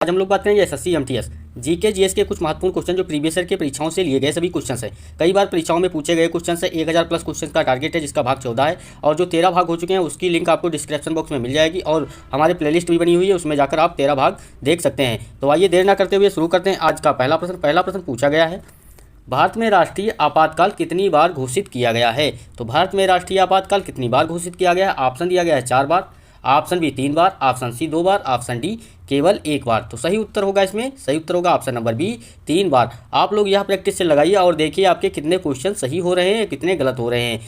आज हम लोग बात करेंगे एसएससी एमटीएस जीके जीएस के कुछ महत्वपूर्ण क्वेश्चन जो प्रीवियस ईयर के परीक्षाओं से लिए गए सभी क्वेश्चन है। कई बार परीक्षाओं में पूछे गए क्वेश्चन है। 1000 प्लस क्वेश्चन का टारगेट है, जिसका भाग 14 है और जो 13 भाग हो चुके हैं उसकी लिंक आपको डिस्क्रिप्शन बॉक्स में मिल जाएगी और हमारे प्लेलिस्ट भी बनी हुई है, उसमें जाकर आप 13 भाग देख सकते हैं। तो आइए देर ना करते हुए शुरू करते हैं आज का पहला प्रश्न पूछा गया है, भारत में राष्ट्रीय आपातकाल कितनी बार घोषित किया गया है। तो भारत में राष्ट्रीय आपातकाल कितनी बार घोषित किया गया है। ऑप्शन दिया गया है 4 बार, ऑप्शन बी 3 बार, ऑप्शन सी 2 बार, ऑप्शन डी केवल 1 बार। तो सही उत्तर होगा इसमें, सही उत्तर होगा ऑप्शन नंबर बी 3 बार। आप लोग यह प्रैक्टिस से लगाइए और देखिए आपके कितने क्वेश्चन सही हो रहे हैं, कितने गलत हो रहे हैं।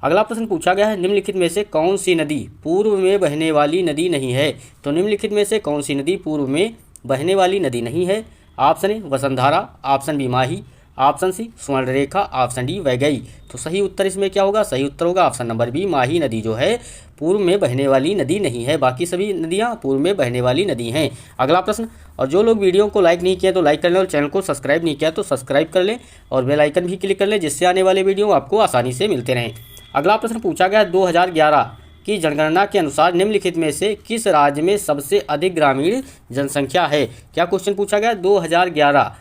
अगला प्रश्न पूछा गया है, निम्नलिखित में से कौन सी नदी पूर्व में बहने वाली नदी नहीं है। तो निम्नलिखित में से कौन सी नदी पूर्व में बहने वाली नदी नहीं है। Option A Vasundhara, option B Mahi, option C Swarnarekha, option D Vaigai. तो सही उत्तर इसमें क्या होगा, सही उत्तर होगा ऑप्शन नंबर बी माही नदी जो है पूर्व में बहने वाली नदी नहीं है, बाकी सभी नदियां पूर्व में बहने वाली नदी हैं। अगला प्रश्न, और जो लोग वीडियो को लाइक नहीं किया तो लाइक कर लें और चैनल को सब्सक्राइब नहीं किया तो सब्सक्राइब कर लें और बेल आइकन भी क्लिक कर लें, जिससे आने वाले वीडियो आपको आसानी से मिलते रहें। अगला प्रश्न पूछा गया 2011 की जनगणना के अनुसार निम्नलिखित में से किस राज्य में सबसे अधिक ग्रामीण जनसंख्या है। क्या क्वेश्चन पूछा गया 2011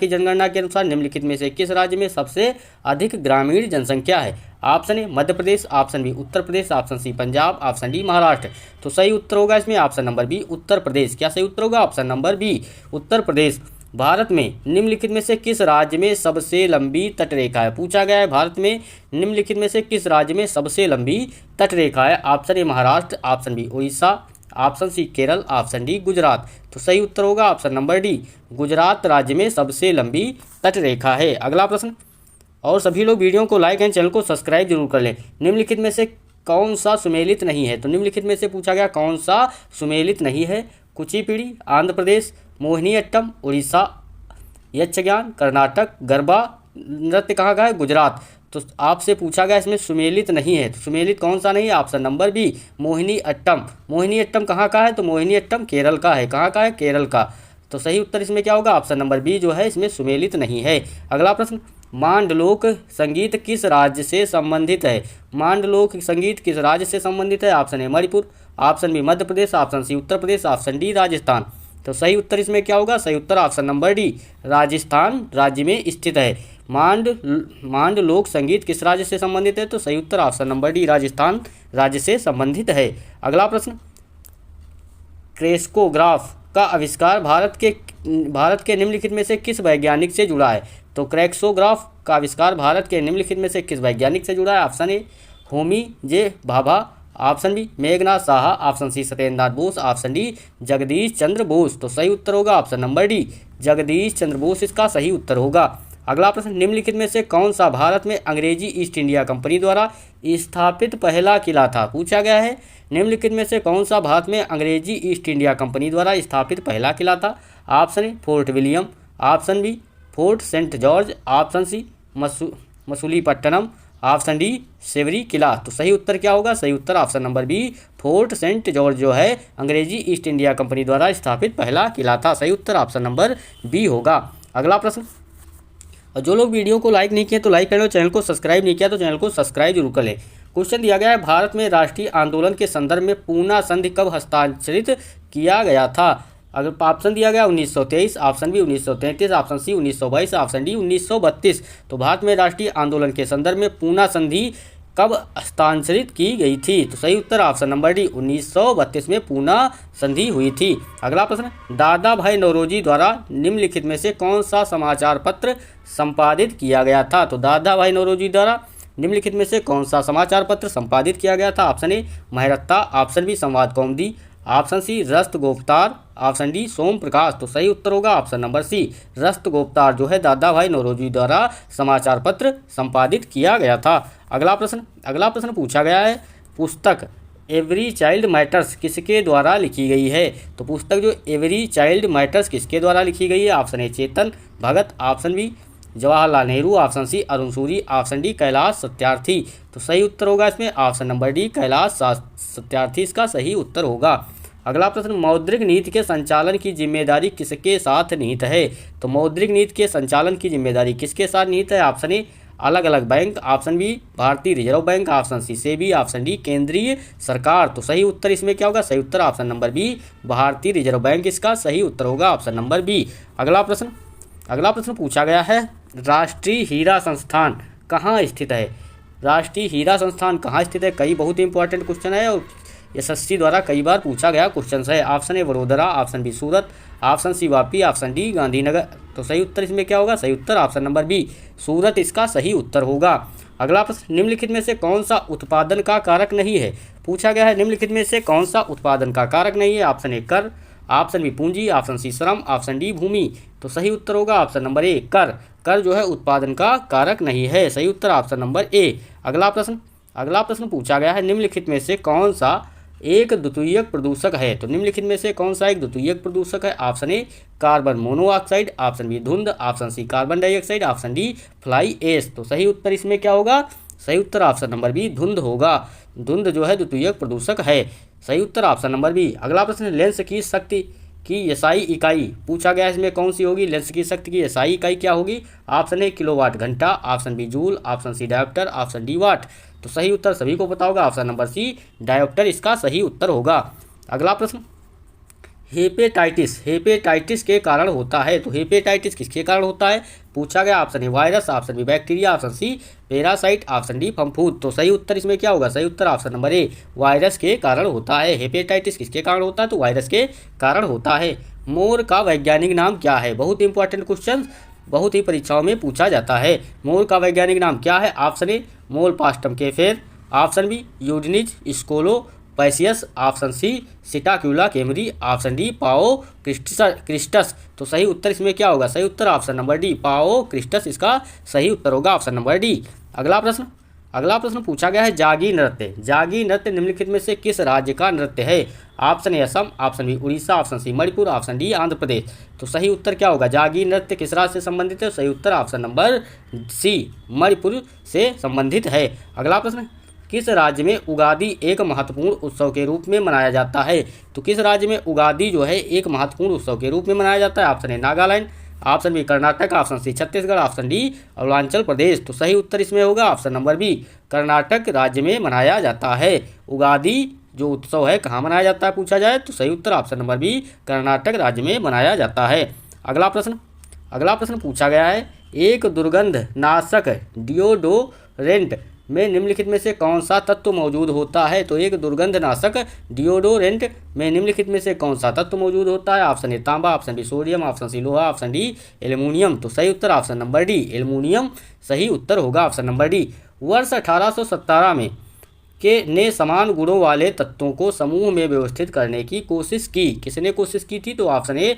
की जनगणना के अनुसार निम्नलिखित में से किस राज्य में सबसे अधिक ग्रामीण जनसंख्या है। Option A Madhya Pradesh, option B Uttar Pradesh, option C Punjab, option D Maharashtra. तो सही उत्तर होगा इसमें option number B Uttar Pradesh. क्या सही उत्तर होगा, option number B Uttar Pradesh. Bharat में निम्नलिखित में से किस राज्य में सबसे लंबी तटरेखा है। पूछा गया है भारत में निम्नलिखित में से किस राज्य में सबसे लंबी तटरेखा है। Option A Maharashtra, option B Orissa, option C Kerala, option D Gujarat. तो सही उत्तर होगा ऑप्शन नंबर डी गुजरात राज्य में सबसे लंबी तटरेखा है। अगला प्रश्न, और सभी लोग वीडियो को लाइक एंड चैनल को सब्सक्राइब जरूर कर लें। निम्नलिखित में से कौन सा सुमेलित नहीं है। तो निम्नलिखित में से पूछा गया कौन सा सुमेलित नहीं है। कुचिपुड़ी आंध्र प्रदेश, मोहिनीअट्टम उड़ीसा, यक्षगान कर्नाटक, गरबा नृत्य कहाँ का है गुजरात। तो आपसे पूछा गया इसमें सुमेलित नहीं है, तो सुमेलित कौन सा नहीं है। Option number B Mohiniyattam. Mohiniyattam कहाँ का है, तो मोहिनीअट्टम केरल का है। कहाँ का है, केरल का। तो सही उत्तर इसमें क्या होगा, ऑप्शन नंबर बी जो है इसमें सुमेलित नहीं है। अगला प्रश्न, मांडलोक संगीत किस राज्य से संबंधित है। मांडलोक संगीत किस राज्य से संबंधित है। Option A Manipur, option B Madhya Pradesh, option C Uttar Pradesh, option D Rajasthan. तो सही उत्तर इसमें क्या होगा, सही उत्तर ऑप्शन नंबर डी राजस्थान राज्य में स्थित है। मांड लोक संगीत किस राज्य से संबंधित है। तो सही उत्तर ऑप्शन नंबर डी राजस्थान राज्य से संबंधित है। अगला प्रश्न, क्रेस्कोग्राफ का आविष्कार भारत के निम्नलिखित में से किस वैज्ञानिक से जुड़ा है। तो क्रेस्कोग्राफ का आविष्कार भारत के निम्नलिखित में से किस वैज्ञानिक से जुड़ा है। Option A Homi J Bhabha, option B Meghnad Saha, option C Satyendranath Bose, option D Jagdish Chandra Bose. तो सही उत्तर होगा option number D Jagdish Chandra Bose इसका सही उत्तर होगा। अगला प्रश्न, निम्नलिखित में से कौन सा भारत में अंग्रेजी ईस्ट इंडिया कंपनी द्वारा स्थापित पहला किला था। पूछा गया है निम्नलिखित में से कौन सा भारत में अंग्रेजी ईस्ट इंडिया कंपनी द्वारा स्थापित पहला किला था। Option A Fort William, option B Fort St George, option C Masulipatnam, option D Sevari किला। तो सही उत्तर क्या होगा, सही उत्तर option number B Fort St George जो है अंग्रेजी ईस्ट इंडिया कंपनी द्वारा स्थापित पहला किला था। सही उत्तर ऑप्शन नंबर बी होगा। अगला प्रश्न, और जो लोग वीडियो को लाइक नहीं किए तो लाइक करें और चैनल को सब्सक्राइब नहीं किया तो चैनल को सब्सक्राइब जरूर कर लें। क्वेश्चन दिया गया है, भारत में राष्ट्रीय आंदोलन के संदर्भ में पूना संधि कब हस्ताक्षरित किया गया था। अगर ऑप्शन दिया गया 1923, option B 1933, option C 1922, option D 1932। तो भारत में राष्ट्रीय आंदोलन के संदर्भ में पूना संधि कब हस्ताक्षरित की गई थी। तो सही उत्तर ऑप्शन नंबर डी 1932 में पूना संधि हुई थी। अगला प्रश्न, दादा भाई नौरोजी द्वारा निम्नलिखित में से कौन सा समाचार पत्र संपादित किया गया था। तो दादा भाई नौरोजी द्वारा निम्नलिखित में से कौन सा समाचार पत्र संपादित किया गया था। Option A Mahratta, option B Sambad Kaumudi, option C Rast Goftar, option D Som Prakash. तो सही उत्तर होगा ऑप्शन नंबर सी रस्त गोफ्तार जो है दादा भाई नौरोजी द्वारा समाचार पत्र संपादित किया गया था। अगला प्रश्न पूछा गया है, पुस्तक एवरी चाइल्ड मैटर्स किसके द्वारा लिखी गई है। तो पुस्तक जो एवरी चाइल्ड मैटर्स किसके द्वारा लिखी गई है। Option A Chetan Bhagat, option B Jawaharlal Nehru, option C Arun Suri, option D Kailash Satyarthi. तो सही उत्तर होगा इसमें option number D Kailash Satyarthi इसका सही उत्तर होगा। अगला प्रश्न, मौद्रिक नीति के संचालन की जिम्मेदारी किसके साथ निहित है। तो मौद्रिक नीति के संचालन की जिम्मेदारी किसके साथ निहित है। ऑप्शन ए अलग अलग बैंक, ऑप्शन बी भारतीय reserve bank, option C SEBI, option D केंद्रीय सरकार। तो सही उत्तर इसमें क्या होगा? सही उत्तर ऑप्शन नंबर बी भारतीय रिजर्व बैंक इसका सही उत्तर होगा, ऑप्शन नंबर बी। अगला प्रश्न पूछा गया है, राष्ट्रीय हीरा संस्थान कहाँ स्थित है? राष्ट्रीय हीरा संस्थान कहाँ स्थित है? कई बहुत ही इंपॉर्टेंट क्वेश्चन है और एसएससी द्वारा कई बार पूछा गया क्वेश्चन है। Option A Vadodara, option B Surat, option C Vapi, option D Gandhinagar. तो सही उत्तर इसमें क्या होगा? सही उत्तर ऑप्शन नंबर बी सूरत इसका सही उत्तर होगा। अगला प्रश्न, निम्नलिखित में से कौन सा उत्पादन का कारक नहीं है? पूछा गया है निम्नलिखित में से कौन सा उत्पादन का कारक नहीं है? ऑप्शन ए कर, ऑप्शन बी पूंजी, ऑप्शन सी श्रम, ऑप्शन डी भूमि। तो सही उत्तर होगा ऑप्शन नंबर ए कर। कर जो है उत्पादन का कारक नहीं है, सही उत्तर ऑप्शन नंबर ए। अगला प्रश्न पूछा गया है, निम्नलिखित में से कौन सा एक द्वितीयक प्रदूषक है? तो निम्नलिखित में से कौन सा एक द्वितीयक प्रदूषक है? Option A carbon monoxide, option B धुंध, option C carbon dioxide, option D fly ash. तो सही उत्तर इसमें क्या होगा? सही उत्तर ऑप्शन नंबर बी धुंध होगा। धुंध जो है द्वितीयक प्रदूषक है, सही उत्तर ऑप्शन नंबर बी। अगला प्रश्न, लेंस की शक्ति की एसआई इकाई पूछा गया है, इसमें कौन सी होगी? लेंस की शक्ति की एसआई इकाई क्या होगी? ऑप्शन ए किलोवाट घंटा, option B joule, option C dioptre, option D watt. तो सही उत्तर सभी को पता होगा, ऑप्शन नंबर सी डायोप्टर इसका सही उत्तर होगा। अगला प्रश्न, हेपेटाइटिस के कारण होता है। तो हेपेटाइटिस किसके कारण होता है? पूछा गया option A virus, option B bacteria, option C parasite, option D फफूंद। तो सही उत्तर इसमें क्या होगा? सही उत्तर ऑप्शन नंबर ए वायरस के कारण होता है। हेपेटाइटिस किसके कारण होता है? तो वायरस के कारण होता है। मोर का वैज्ञानिक नाम क्या है? बहुत इंपॉर्टेंट क्वेश्चन, बहुत ही परीक्षाओं में पूछा जाता है। मोर का वैज्ञानिक नाम क्या है? Option A Molpastes cafer, option B Eudynamys scolopaceus, option C Psittacula krameri, option D Pavo cristatus. तो सही उत्तर इसमें क्या होगा? सही उत्तर ऑप्शन नंबर डी पाओ क्रिस्टस इसका सही उत्तर होगा, ऑप्शन नंबर डी। अगला प्रश्न पूछा गया है, जागी नृत्य निम्नलिखित में से किस राज्य का नृत्य है? Option A Assam, option B Orissa, option C Manipur, option D Andhra Pradesh. तो सही उत्तर क्या होगा? जागी नृत्य किस राज्य से संबंधित है? सही उत्तर ऑप्शन नंबर सी मणिपुर से संबंधित है। अगला प्रश्न, किस राज्य में उगादि एक महत्वपूर्ण उत्सव के रूप में मनाया जाता है? तो किस राज्य में उगादि जो है एक महत्वपूर्ण उत्सव के रूप में मनाया जाता है? Option A Nagaland, option B Karnataka, option C Chhattisgarh, option D Arunachal Pradesh. तो सही उत्तर इसमें होगा ऑप्शन नंबर बी कर्नाटक राज्य में मनाया जाता है। उगादि जो उत्सव है कहाँ मनाया जाता है पूछा जाए तो सही उत्तर ऑप्शन नंबर बी कर्नाटक राज्य में मनाया जाता है। अगला प्रश्न पूछा गया है, एक दुर्गंध नाशक डिओडोरेंट में निम्नलिखित में से कौन सा तत्व मौजूद होता है? तो एक दुर्गंध नाशक डिओडोरेंट में निम्नलिखित में से कौन सा तत्व मौजूद होता है? ऑप्शन ए तांबा, option B sodium, option C लोहा, ऑप्शन डी एल्युमिनियम। तो सही उत्तर ऑप्शन नंबर डी एल्युमिनियम सही उत्तर होगा, ऑप्शन नंबर डी। वर्ष 1817 में ने समान गुणों वाले तत्वों को समूह में व्यवस्थित करने की कोशिश की। किसने कोशिश की थी? तो option A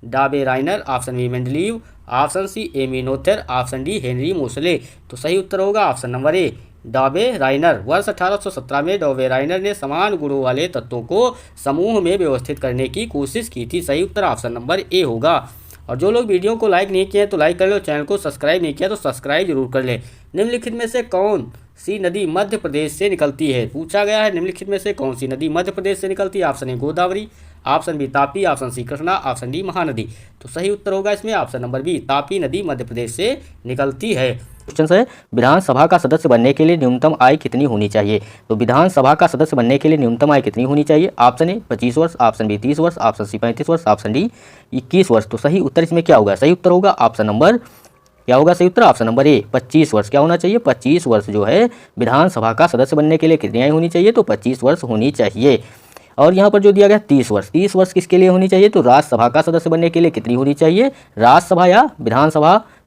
Dobereiner, option B Mendeleev, option C Emmy Noether, option D Henry Moseley. तो सही उत्तर होगा ऑप्शन नंबर ए डाबे राइनर। वर्ष 1817 में डाबे राइनर ने समान गुणों वाले तत्वों को समूह में व्यवस्थित करने की कोशिश की थी। सही उत्तर ऑप्शन नंबर ए होगा। और जो लोग वीडियो को लाइक नहीं किए तो लाइक कर लो, चैनल को सब्सक्राइब नहीं किया तो सब्सक्राइब जरूर कर ले। निम्नलिखित में से कौन सी नदी मध्य प्रदेश से निकलती है? पूछा गया है निम्नलिखित में से कौन सी नदी मध्य प्रदेश से निकलती है? Option A Godavari, option B Tapi, option C Krishna, option D Mahanadi. तो सही उत्तर होगा इसमें ऑप्शन नंबर बी तापी नदी मध्य प्रदेश से निकलती है। क्वेश्चन है, विधानसभा का सदस्य बनने के लिए न्यूनतम आयु कितनी होनी चाहिए? तो विधानसभा का सदस्य बनने के लिए न्यूनतम आयु कितनी होनी चाहिए? ऑप्शन ए 25 वर्ष, ऑप्शन बी 30 वर्ष, ऑप्शन सी 35 वर्ष, ऑप्शन डी 21 वर्ष। तो सही उत्तर इसमें क्या होगा? सही उत्तर होगा ऑप्शन नंबर क्या होगा? सही उत्तर ऑप्शन नंबर ए 25 वर्ष। क्या होना चाहिए? 25 वर्ष जो है विधानसभा का सदस्य बनने के लिए कितनी आयु होनी चाहिए? तो 25 वर्ष होनी चाहिए। और यहाँ पर जो दिया गया 30 वर्ष, 30 वर्ष किसके लिए होनी चाहिए? तो राज्यसभा का सदस्य बनने के लिए कितनी होनी चाहिए? राज्यसभा या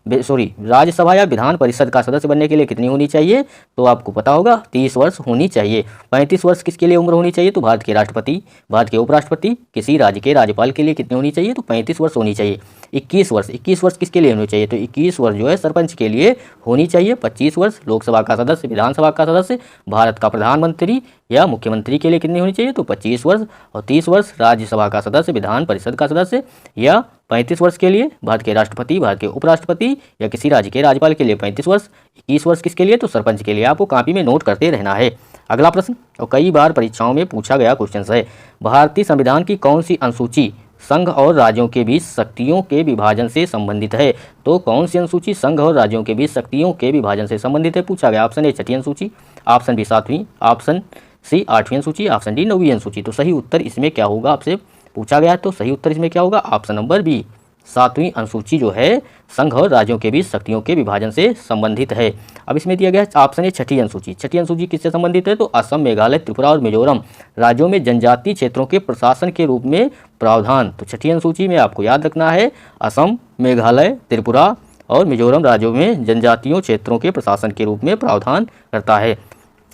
राज्यसभा या विधान परिषद का सदस्य बनने के लिए कितनी होनी चाहिए? तो आपको पता होगा 30 वर्ष होनी चाहिए। 35 वर्ष किसके लिए उम्र होनी चाहिए? तो भारत के राष्ट्रपति, भारत के उपराष्ट्रपति, किसी राज्य के राज्यपाल के लिए कितनी होनी चाहिए? तो 35 वर्ष होनी चाहिए। 21 वर्ष किसके लिए होनी चाहिए? तो 21 वर्ष जो है सरपंच के लिए होनी चाहिए। 25 वर्ष लोकसभा का सदस्य, विधानसभा का सदस्य, भारत का प्रधानमंत्री या मुख्यमंत्री के लिए कितनी होनी चाहिए? तो 25 वर्ष। और 30 वर्ष राज्यसभा का सदस्य, विधान परिषद का सदस्य, या 35 वर्ष के लिए भारत के राष्ट्रपति, भारत के उपराष्ट्रपति या किसी राज्य के राज्यपाल के लिए 35 वर्ष। 21 वर्ष किसके लिए? तो सरपंच के लिए। आपको कॉपी में नोट करते रहना है। अगला प्रश्न, और कई बार परीक्षाओं में पूछा गया क्वेश्चन है, भारतीय संविधान की कौन सी अनुसूची संघ और राज्यों के बीच शक्तियों के विभाजन से संबंधित है। तो कौन सी अनुसूची संघ और राज्यों के बीच शक्तियों के विभाजन से संबंधित है, पूछा गया। ऑप्शन ए छठी अनुसूची, ऑप्शन बी सातवीं, ऑप्शन सी आठवीं अनुसूची, ऑप्शन डी नौवीं अनुसूची। तो सही उत्तर इसमें क्या होगा, आपसे पूछा गया। तो सही उत्तर इसमें क्या होगा, ऑप्शन नंबर बी, सातवीं अनुसूची जो है संघ और राज्यों के बीच शक्तियों के विभाजन से संबंधित है। अब इसमें दिया गया ऑप्शन है छठी अनुसूची। छठी अनुसूची किससे संबंधित है, तो असम, मेघालय, त्रिपुरा और मिजोरम राज्यों में जनजातीय क्षेत्रों के प्रशासन के रूप में प्रावधान। तो छठी अनुसूची में आपको याद रखना है असम, मेघालय, त्रिपुरा और मिजोरम राज्यों में जनजातीय क्षेत्रों के प्रशासन के रूप में प्रावधान करता है।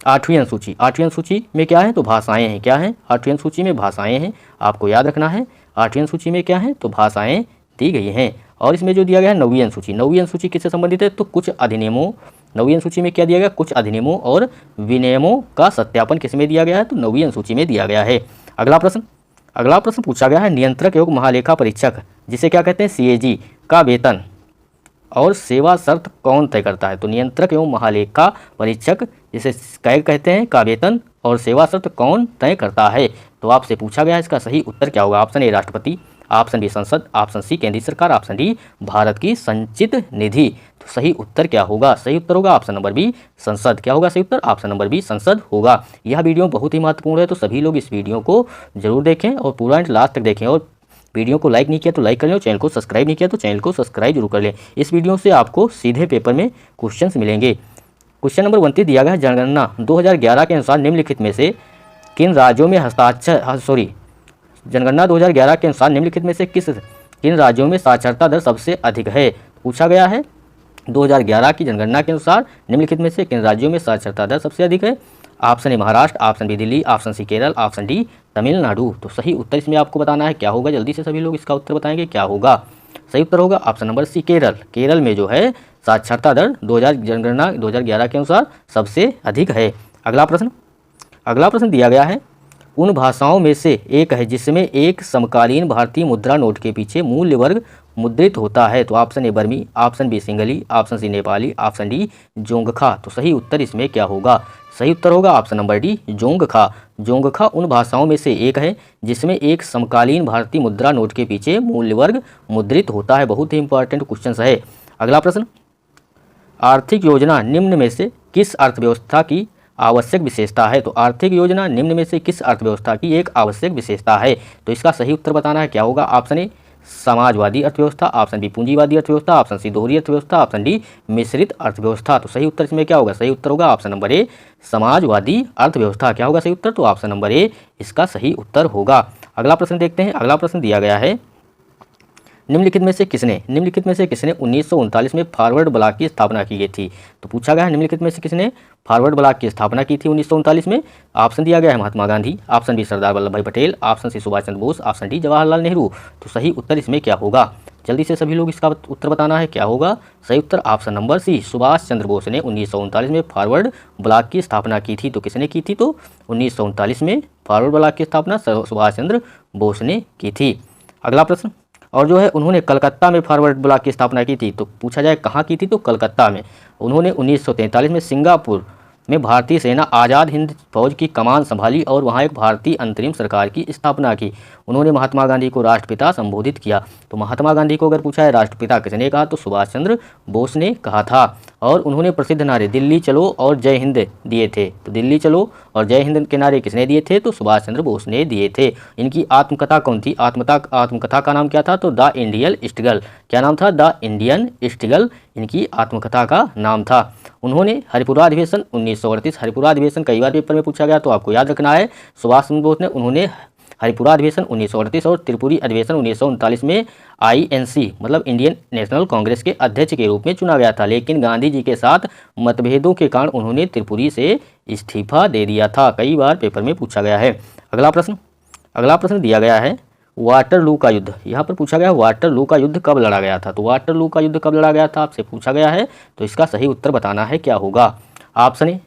आठवीं अनुसूची, आठवीं अनुसूची में क्या है, तो भाषाएं हैं। क्या है, आठवीं अनुसूची में भाषाएं हैं, आपको याद रखना है। आठवीं अनुसूची में क्या है, तो भाषाएं दी गई हैं। और इसमें जो दिया गया है नौवीं अनुसूची, नौवीं अनुसूची किससे संबंधित है, तो कुछ अधिनियमों, नौवीं अनुसूची में क्या दिया गया, कुछ अधिनियमों और विनियमों का सत्यापन किसमें दिया गया है, तो नौवीं अनुसूची में दिया गया है। अगला प्रश्न, अगला प्रश्न पूछा गया है नियंत्रक एवं महालेखा परीक्षक जिसे क्या कहते हैं, सीएजी का वेतन और सेवा शर्त कौन तय करता है। तो नियंत्रक एवं महालेखा परीक्षक जिसे कहते हैं का वेतन और सेवा शर्त कौन तय करता है। तो आपसे पूछा गया है इसका सही उत्तर क्या होगा। ऑप्शन ए राष्ट्रपति, ऑप्शन बी संसद, ऑप्शन सी केंद्रीय सरकार, ऑप्शन डी भारत की संचित निधि। तो सही उत्तर क्या होगा, सही उत्तर होगा ऑप्शन नंबर बी संसद। क्या होगा सही उत्तर, ऑप्शन नंबर बी संसद होगा। यह वीडियो बहुत ही महत्वपूर्ण है, तो सभी लोग इस वीडियो को जरूर देखें और पूरा लास्ट तक देखें। और वीडियो को लाइक नहीं किया तो लाइक कर लें, और चैनल को सब्सक्राइब नहीं किया तो चैनल को सब्सक्राइब जरूर कर लें। इस वीडियो से आपको सीधे पेपर में क्वेश्चंस मिलेंगे। क्वेश्चन नंबर 29 दिया गया है जनगणना 2011 के अनुसार निम्नलिखित में से किन राज्यों में जनगणना 2011 के अनुसार निम्नलिखित में से किन राज्यों में साक्षरता दर सबसे अधिक है। पूछा गया है 2011 की जनगणना के अनुसार निम्नलिखित में से किन राज्यों में साक्षरता दर सबसे अधिक है। Option A Maharashtra, option B Delhi, option C Kerala, option D Tamil Nadu. तो सही उत्तर इसमें आपको बताना है क्या होगा, जल्दी से सभी लोग इसका उत्तर बताएंगे क्या होगा। सही उत्तर होगा option number C Kerala. Kerala में जो है साक्षरता दर जनगणना 2011 के अनुसार सबसे अधिक है। अगला प्रश्न, अगला प्रश्न दिया गया है उन भाषाओं में से एक है जिसमें एक समकालीन भारतीय मुद्रा नोट के पीछे मूल्य वर्ग मुद्रित होता है। तो ऑप्शन ए बर्मी, ऑप्शन बी सिंगली, option C Nepali, option D Dzongkha. तो सही उत्तर इसमें क्या होगा, सही उत्तर होगा option number D Dzongkha. Dzongkha उन भाषाओं में से एक है जिसमें एक समकालीन भारतीय मुद्रा नोट के पीछे मूल्य वर्ग मुद्रित होता है। बहुत ही इंपॉर्टेंट क्वेश्चन है। अगला प्रश्न, आर्थिक योजना निम्न में से किस अर्थव्यवस्था की आवश्यक विशेषता है। तो आर्थिक योजना निम्न में से किस अर्थव्यवस्था की एक आवश्यक विशेषता है। तो इसका सही उत्तर बताना है क्या होगा। ऑप्शन ए समाजवादी अर्थव्यवस्था, ऑप्शन बी पूंजीवादी अर्थव्यवस्था, ऑप्शन सी दोहरी अर्थव्यवस्था, ऑप्शन डी मिश्रित अर्थव्यवस्था। तो सही उत्तर इसमें क्या होगा, सही उत्तर होगा ऑप्शन नंबर ए समाजवादी अर्थव्यवस्था। क्या होगा सही उत्तर, तो ऑप्शन नंबर ए इसका सही उत्तर होगा। अगला प्रश्न देखते हैं। अगला प्रश्न दिया गया है निम्नलिखित में से किसने 1939 में फॉरवर्ड ब्लॉक की स्थापना की गई थी। तो पूछा गया है निम्नलिखित में से किसने फॉरवर्ड ब्लॉक की स्थापना की थी 1939 में। ऑप्शन दिया गया है महात्मा गांधी, ऑप्शन बी सरदार वल्लभ भाई Patel, option C Subhash Chandra Bose, option D Jawaharlal Nehru. तो सही उत्तर इसमें क्या होगा, जल्दी से सभी लोग इसका उत्तर बताना है क्या होगा। सही उत्तर ऑप्शन नंबर सी सुभाष चंद्र बोस ने 1939 में फॉरवर्ड ब्लॉक की स्थापना की थी। तो किसने की थी, तो 1939 में फॉरवर्ड ब्लॉक की स्थापना सुभाष चंद्र बोस ने की थी। अगला प्रश्न, और जो है उन्होंने कलकत्ता में फॉरवर्ड ब्लॉक की स्थापना की थी। तो पूछा जाए कहाँ की थी, तो कलकत्ता में। उन्होंने 1943 में सिंगापुर में भारतीय सेना आज़ाद हिंद फौज की कमान संभाली और वहाँ एक भारतीय अंतरिम सरकार की स्थापना की। उन्होंने महात्मा गांधी को राष्ट्रपिता संबोधित किया। तो महात्मा गांधी को अगर पूछा है राष्ट्रपिता किसने कहा, तो सुभाष चंद्र बोस ने कहा था। और उन्होंने प्रसिद्ध नारे दिल्ली चलो और जय हिंद दिए थे। तो दिल्ली चलो और जय हिंद के नारे किसने दिए थे, तो सुभाष चंद्र बोस ने दिए थे। इनकी आत्मकथा कौन थी, आत्मकथा का नाम क्या था, तो द इंडियन स्ट्रगल। क्या नाम था, द इंडियन स्ट्रगल इनकी आत्मकथा का नाम था। उन्होंने हरिपुरा अधिवेशन 1938, हरिपुरा अधिवेशन कई बार पेपर में पूछा गया तो आपको याद रखना है। सुभाष चंद्र बोस ने उन्होंने हरिपुरा अधिवेशन 1938 और त्रिपुरी अधिवेशन 1939 में INC मतलब इंडियन नेशनल कांग्रेस के अध्यक्ष के रूप में चुना गया था। लेकिन गांधी जी के साथ मतभेदों के कारण उन्होंने त्रिपुरी से इस्तीफा दे दिया था। कई बार पेपर में पूछा गया है। अगला प्रश्न दिया गया है वाटरलू का युद्ध। यहाँ पर पूछा गया वाटरलू का युद्ध कब लड़ा गया था। तो वाटरलू का युद्ध कब लड़ा गया था आपसे पूछा गया है। तो इसका सही उत्तर बताना है क्या होगा। Option A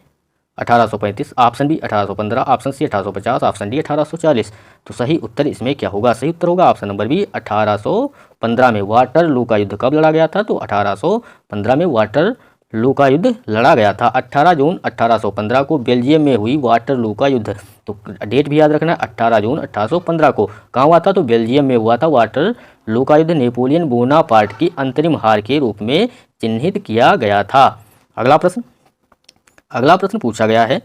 1835, option B 1815, option C 1850, option D 1840। तो सही उत्तर इसमें क्या होगा, सही उत्तर होगा ऑप्शन नंबर बी 1815 में वाटरलू का युद्ध कब लड़ा गया था। तो 1815 में वाटरलू का युद्ध लड़ा गया था। 18 जून 1815 को बेल्जियम में हुई वाटरलू का युद्ध तो डेट भी याद रखना, 18 जून 1815 को। कहाँ हुआ था? तो बेल्जियम में हुआ था। वाटरलू का युद्ध नेपोलियन बोनापार्ट की अंतरिम हार के रूप में चिन्हित किया गया था। अगला प्रश्न पूछा गया है,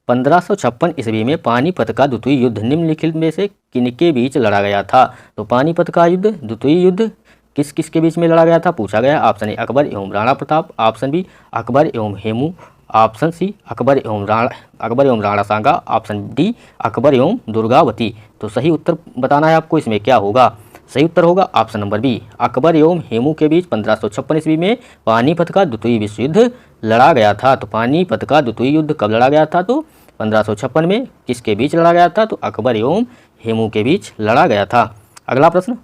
1556 ईस्वी में पानीपत का द्वितीय युद्ध निम्नलिखित में से किनके बीच लड़ा गया था? तो पानीपत का युद्ध, द्वितीय युद्ध किस किस के बीच में लड़ा गया था पूछा गया। ऑप्शन ए अकबर एवं राणा प्रताप, ऑप्शन बी अकबर एवं हेमू, ऑप्शन सी अकबर एवं राणा सांगा, ऑप्शन डी अकबर एवं दुर्गावती। तो सही उत्तर बताना है आपको, इसमें क्या होगा? सही उत्तर होगा ऑप्शन नंबर बी, अकबर एवं हेमू के बीच 1556 ईस्वी में पानीपत का द्वितीय विश्व युद्ध लड़ा गया था। तो पानीपत का द्वितीय युद्ध कब लड़ा गया था? तो 1556 में। किसके बीच लड़ा गया था? तो अकबर एवं हेमू के बीच लड़ा गया था। अगला प्रश्न,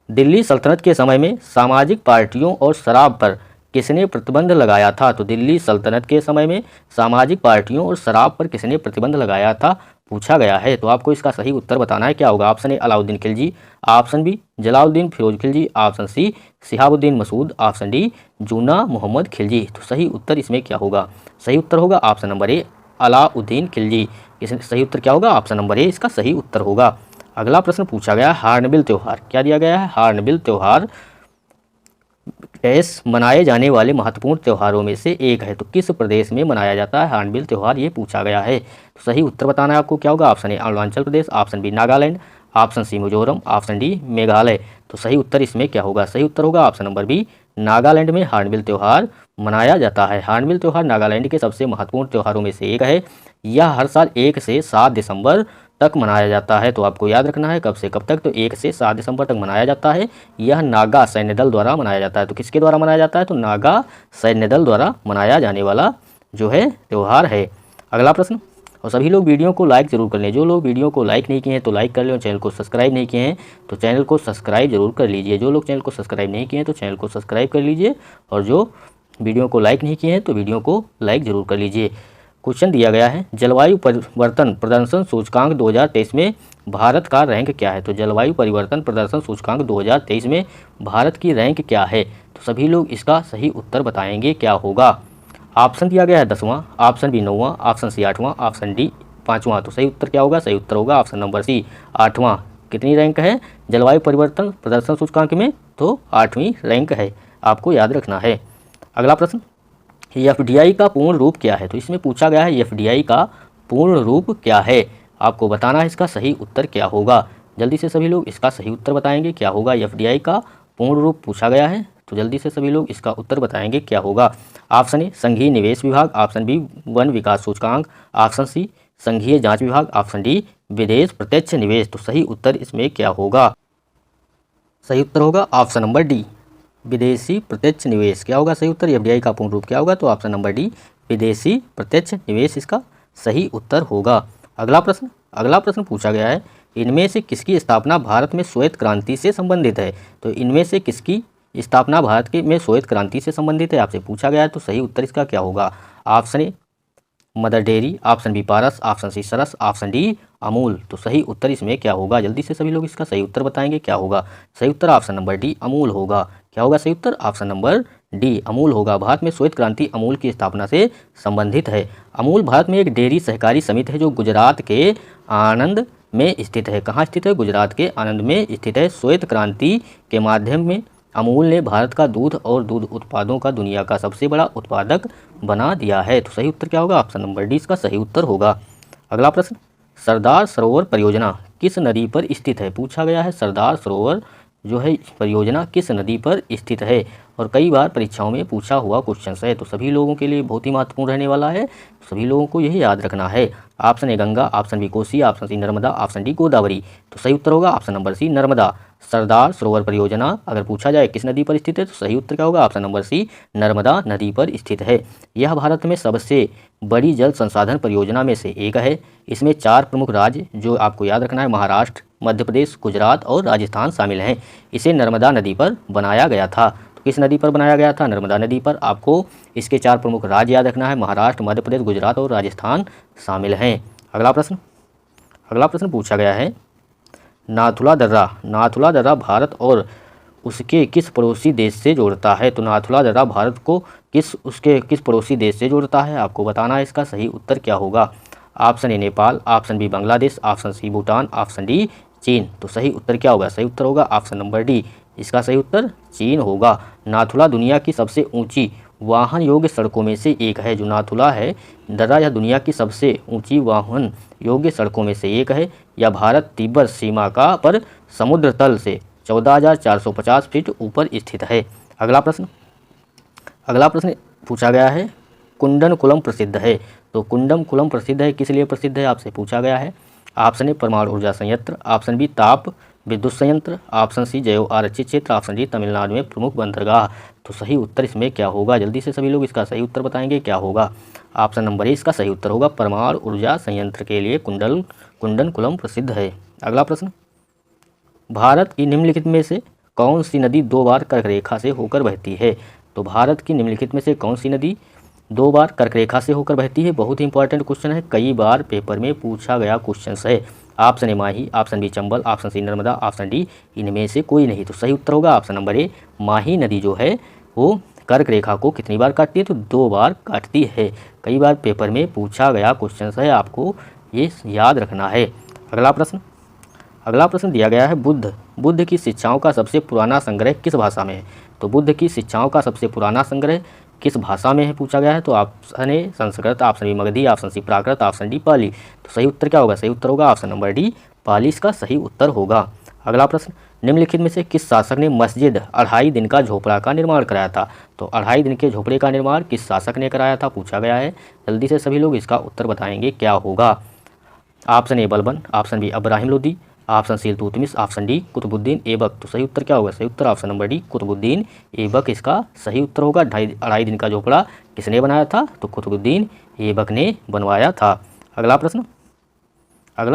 दिल्ली सल्तनत के समय में सामाजिक पार्टियों और शराब पर किसने प्रतिबंध लगाया था? तो दिल्ली सल्तनत के समय में सामाजिक पार्टियों और शराब पर किसने प्रतिबंध लगाया था पूछा गया है। तो आपको इसका सही उत्तर बताना है, क्या होगा? Option A Alauddin Khilji, option B Jalaluddin Firoz Khilji, option C Shihabuddin Masud, option D Juna Mohammad Khilji. तो सही उत्तर इसमें क्या होगा? सही उत्तर होगा option number A Alauddin Khilji. इसमें सही उत्तर क्या होगा? ऑप्शन नंबर ए इसका सही उत्तर होगा। अगला प्रश्न पूछा गया, हार्नबिल त्यौहार क्या दिया गया है? हार्नबिल त्यौहार देश मनाए जाने वाले महत्वपूर्ण त्योहारों में से एक है। तो किस प्रदेश में मनाया जाता है हार्नबिल त्यौहार, ये पूछा गया है। तो सही उत्तर बताना है आपको, क्या होगा? Option A Arunachal Pradesh, option B Nagaland, option C Mizoram, option D Meghalaya. तो सही उत्तर इसमें क्या होगा? सही उत्तर होगा ऑप्शन नंबर बी, नागालैंड में हार्नबिल त्यौहार मनाया जाता है। हार्नबिल त्यौहार नागालैंड के सबसे महत्वपूर्ण त्योहारों में से एक है। यह हर साल 1 से 7 दिसंबर तक मनाया जाता है। तो आपको याद रखना है कब से कब तक? तो 1 से 7 दिसंबर तक मनाया जाता है। यह नागा सैन्य दल द्वारा मनाया जाता है। तो किसके द्वारा मनाया जाता है? तो नागा सैन्य दल द्वारा मनाया जाने वाला जो है त्यौहार है। अगला प्रश्न, और सभी लोग वीडियो को लाइक जरूर कर लें। जो लोग वीडियो को लाइक नहीं किए हैं तो लाइक कर लें, और चैनल को सब्सक्राइब नहीं किए हैं तो चैनल को सब्सक्राइब जरूर कर लीजिए। जो लोग चैनल को सब्सक्राइब नहीं किए हैं तो चैनल को सब्सक्राइब कर लीजिए, और जो वीडियो को लाइक नहीं किए हैं तो वीडियो को लाइक जरूर कर लीजिए। क्वेश्चन दिया गया है, जलवायु परिवर्तन प्रदर्शन सूचकांक 2023 में भारत का रैंक क्या है? तो जलवायु परिवर्तन प्रदर्शन सूचकांक 2023 में भारत की रैंक क्या है? तो सभी लोग इसका सही उत्तर बताएंगे, क्या होगा? ऑप्शन दिया गया है 10वां, ऑप्शन बी 9वां, ऑप्शन सी 8वां, ऑप्शन डी 5वां। तो सही उत्तर क्या होगा? सही उत्तर होगा ऑप्शन नंबर सी 8वां। कितनी रैंक है जलवायु परिवर्तन प्रदर्शन सूचकांक में? तो 8वीं रैंक है, आपको याद रखना है। अगला प्रश्न, एफडीआई का पूर्ण रूप क्या है? तो इसमें पूछा गया है एफडीआई का पूर्ण रूप क्या है, आपको बताना है इसका सही उत्तर क्या होगा। जल्दी से सभी लोग इसका सही उत्तर बताएंगे, क्या होगा? एफडीआई का पूर्ण रूप पूछा गया है, तो जल्दी से सभी लोग इसका उत्तर बताएंगे, क्या होगा? ऑप्शन ए संघीय निवेश विभाग, ऑप्शन बी वन विकास सूचकांक, ऑप्शन सी संघीय जांच विभाग, ऑप्शन डी विदेश प्रत्यक्ष निवेश। तो सही उत्तर इसमें क्या होगा? सही उत्तर होगा ऑप्शन नंबर डी विदेशी प्रत्यक्ष निवेश। क्या होगा सही उत्तर? एफडीआई का पूर्ण रूप क्या होगा? तो ऑप्शन नंबर डी विदेशी प्रत्यक्ष निवेश इसका सही उत्तर होगा। अगला प्रश्न पूछा गया है, इनमें से किसकी स्थापना भारत में श्वेत क्रांति से संबंधित है? तो इनमें से किसकी स्थापना भारत के में श्वेत क्रांति से संबंधित है, आपसे पूछा गया है। तो सही उत्तर इसका क्या होगा? Option A mother dairy, option B Paras, option C Saras, option D Amul. तो सही उत्तर इसमें क्या होगा? जल्दी से सभी लोग इसका सही उत्तर बताएंगे, क्या होगा? सही उत्तर ऑप्शन नंबर डी अमूल होगा। क्या होगा सही उत्तर? ऑप्शन नंबर डी अमूल होगा। भारत में श्वेत क्रांति अमूल की स्थापना से संबंधित है। अमूल भारत में एक डेयरी सहकारी समिति है जो गुजरात के आनंद में स्थित है। कहाँ स्थित है? गुजरात के आनंद में स्थित है। श्वेत क्रांति के माध्यम में अमूल ने भारत का दूध और दूध उत्पादों का दुनिया का सबसे बड़ा उत्पादक बना दिया है। तो सही उत्तर क्या होगा? ऑप्शन नंबर डी इसका सही उत्तर होगा। अगला प्रश्न, सरदार सरोवर परियोजना किस नदी पर स्थित है? पूछा गया है सरदार सरोवर जो है परियोजना किस नदी पर स्थित है, और कई बार परीक्षाओं में पूछा हुआ क्वेश्चन है। तो सभी लोगों के लिए बहुत ही महत्वपूर्ण रहने वाला है, सभी लोगों को यही याद रखना है। Option A Ganga, option B Kosi, option C Narmada, option D Godavari. तो सही उत्तर होगा option number C Narmada. Sardar Sarovar परियोजना अगर पूछा जाए किस नदी पर स्थित है, तो सही उत्तर क्या होगा? ऑप्शन नंबर सी नर्मदा नदी पर स्थित है। यह भारत में सबसे बड़ी जल संसाधन परियोजना में से एक है। इसमें 4 प्रमुख राज्य जो आपको याद रखना है, महाराष्ट्र, मध्य प्रदेश, गुजरात और राजस्थान शामिल हैं। इसे नर्मदा नदी पर बनाया गया था। तो किस नदी पर बनाया गया था? नर्मदा नदी पर। आपको इसके 4 प्रमुख राज्य याद रखना है, महाराष्ट्र, मध्य प्रदेश, गुजरात और राजस्थान शामिल हैं। अगला प्रश्न पूछा गया है, नाथुला दर्रा भारत और उसके किस पड़ोसी देश से जोड़ता है? तो नाथुला दर्रा भारत को किस पड़ोसी देश से जोड़ता है, आपको बताना है इसका सही उत्तर क्या होगा। Option A Nepal, option B Bangladesh, option C Bhutan, option D चीन। तो सही उत्तर क्या होगा? सही उत्तर होगा ऑप्शन नंबर डी, इसका सही उत्तर चीन होगा। नाथुला दुनिया की सबसे ऊंची वाहन योग्य सड़कों में से एक है। जो नाथुला है दर्रा, यह दुनिया की सबसे ऊंची वाहन योग्य सड़कों में से एक है। यह भारत तिब्बत सीमा का पर समुद्र तल से 14,450 फीट ऊपर स्थित है। अगला प्रश्न पूछा गया है, कुंडनकुलम प्रसिद्ध है। तो कुंडनकुलम प्रसिद्ध है, किस लिए प्रसिद्ध है आपसे पूछा गया है। ऑप्शन ए परमाणु ऊर्जा संयंत्र, ऑप्शन बी ताप विद्युत संयंत्र, ऑप्शन सी जैव आरक्षित क्षेत्र, ऑप्शन डी तमिलनाडु में प्रमुख बंदरगाह। तो सही उत्तर इसमें क्या होगा? जल्दी से सभी लोग इसका सही उत्तर बताएंगे, क्या होगा? ऑप्शन नंबर ए इसका सही उत्तर होगा, परमाणु ऊर्जा संयंत्र के लिए कुंडनकुलम प्रसिद्ध है। अगला प्रश्न, भारत की निम्नलिखित में से कौन सी नदी 2 बार कर्क रेखा से होकर बहती है? तो भारत की निम्नलिखित में से कौन सी नदी 2 बार कर्क रेखा से होकर बहती है? बहुत ही इंपॉर्टेंट क्वेश्चन है, कई बार पेपर में पूछा गया क्वेश्चन है। Option A Mahi, option B Chambal, option C Narmada, option D इनमें से कोई नहीं। तो सही उत्तर होगा ऑप्शन नंबर ए, माही नदी जो है वो कर्क रेखा को कितनी बार काटती है? तो 2 बार काटती है। कई बार पेपर में पूछा गया क्वेश्चन है, आपको ये याद रखना है। अगला प्रश्न दिया गया है, बुद्ध की शिक्षाओं का सबसे पुराना संग्रह किस भाषा में है? तो बुद्ध की शिक्षाओं का सबसे पुराना संग्रह किस भाषा में है पूछा गया है। तो option A Sanskrit, option B Magadhi, option C Prakrit, option D Pali. तो सही उत्तर क्या होगा? सही उत्तर होगा ऑप्शन नंबर डी, पाली इसका सही उत्तर होगा। अगला प्रश्न, निम्नलिखित में से किस शासक ने मस्जिद 2.5 दिन का झोपड़ा का निर्माण कराया था? तो 2.5 दिन के झोपड़े का निर्माण किस शासक ने कराया था पूछा गया है। जल्दी से सभी लोग इसका उत्तर बताएंगे, क्या होगा? Option A Balban, option B Ibrahim Lodi, option C Iltutmish, option D Qutubuddin Aibak. तो सही उत्तर क्या होगा? सही उत्तर option number D, Qutubuddin Aibak इसका सही उत्तर होगा। 2.5 दिन का झोपड़ा किसने बनाया था? तो कुतुबुद्दीन ऐबक ने बनवाया था। अगला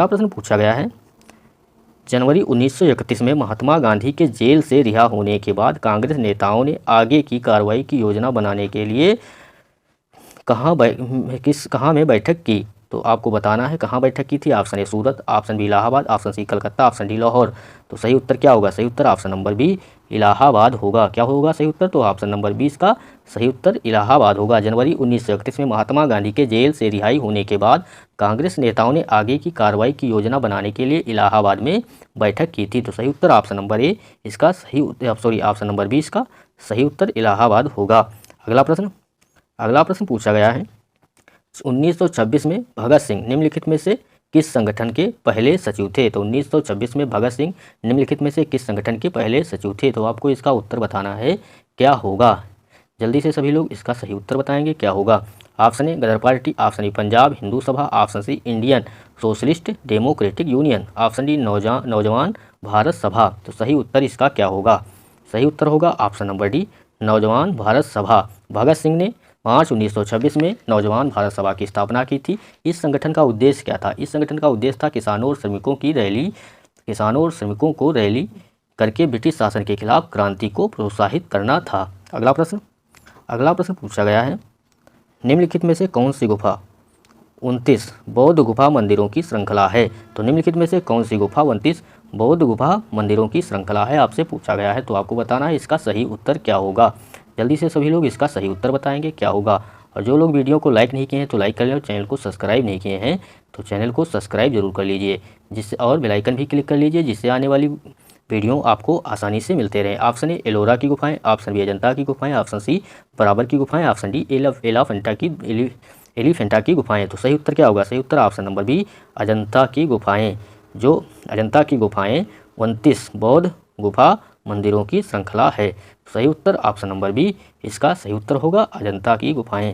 प्रश्न पूछा गया है, जनवरी 1931 में महात्मा गांधी के जेल से रिहा होने के बाद कांग्रेस नेताओं ने आगे की कार्रवाई की योजना बनाने के लिए कहाँ में बैठक की? तो आपको बताना है कहाँ बैठक की थी। Option A Surat, option B Allahabad, option C Calcutta, option D Lahore. तो सही उत्तर क्या होगा? सही उत्तर ऑप्शन नंबर बी, इलाहाबाद होगा। क्या होगा सही उत्तर? तो ऑप्शन नंबर 20 का सही उत्तर इलाहाबाद होगा। जनवरी 1931 में महात्मा गांधी के जेल से रिहाई होने के बाद कांग्रेस नेताओं ने आगे की कार्रवाई की योजना बनाने के लिए इलाहाबाद में बैठक की थी। तो सही उत्तर ऑप्शन नंबर ए इसका ऑप्शन नंबर 20 का सही उत्तर इलाहाबाद होगा। अगला प्रश्न पूछा गया है, 1926 में भगत सिंह निम्नलिखित में से किस संगठन के पहले सचिव थे? तो 1926 में भगत सिंह निम्नलिखित में से किस संगठन के पहले सचिव थे? तो आपको इसका उत्तर बताना है, क्या होगा? जल्दी से सभी लोग इसका सही उत्तर बताएंगे, क्या होगा? Option A Ghadar party, option E Punjab Hindu Sabha, option C Indian socialist democratic union, option D Naujawan Bharat सभा। तो सही उत्तर इसका क्या होगा? सही उत्तर होगा option number D, Naujawan Bharat सभा। भगत सिंह ने मार्च 1926 में नौजवान भारत सभा की स्थापना की थी। इस संगठन का उद्देश्य क्या था? इस संगठन का उद्देश्य था किसानों और श्रमिकों को रैली करके ब्रिटिश शासन के खिलाफ क्रांति को प्रोत्साहित करना था। अगला प्रश्न पूछा गया है, निम्नलिखित में से कौन सी गुफा 29 बौद्ध गुफा मंदिरों की श्रृंखला है? तो निम्नलिखित में से कौन सी गुफा 29 बौद्ध गुफा मंदिरों की श्रृंखला है आपसे पूछा गया है। तो आपको बताना है इसका सही उत्तर क्या होगा। जल्दी से सभी लोग इसका सही उत्तर बताएंगे, क्या होगा? और जो लोग वीडियो को लाइक नहीं किए हैं तो लाइक कर लें, और चैनल को सब्सक्राइब नहीं किए हैं तो चैनल को सब्सक्राइब जरूर कर लीजिए, जिससे और बेल आइकन भी क्लिक कर लीजिए, जिससे आने वाली वीडियो आपको आसानी से मिलते रहें। ऑप्शन ए एलोरा की गुफाएं, ऑप्शन बी अजंता की गुफाएं, ऑप्शन सी बराबर की गुफाएं, ऑप्शन डी एलिफेंटा की गुफाएं। तो सही उत्तर क्या होगा? सही उत्तर ऑप्शन नंबर बी, अजंता की गुफाएं। जो अजंता की गुफाएं 29 बौद्ध गुफा मंदिरों की श्रृंखला है। सही उत्तर ऑप्शन नंबर बी इसका सही उत्तर होगा, अजंता की गुफाएं।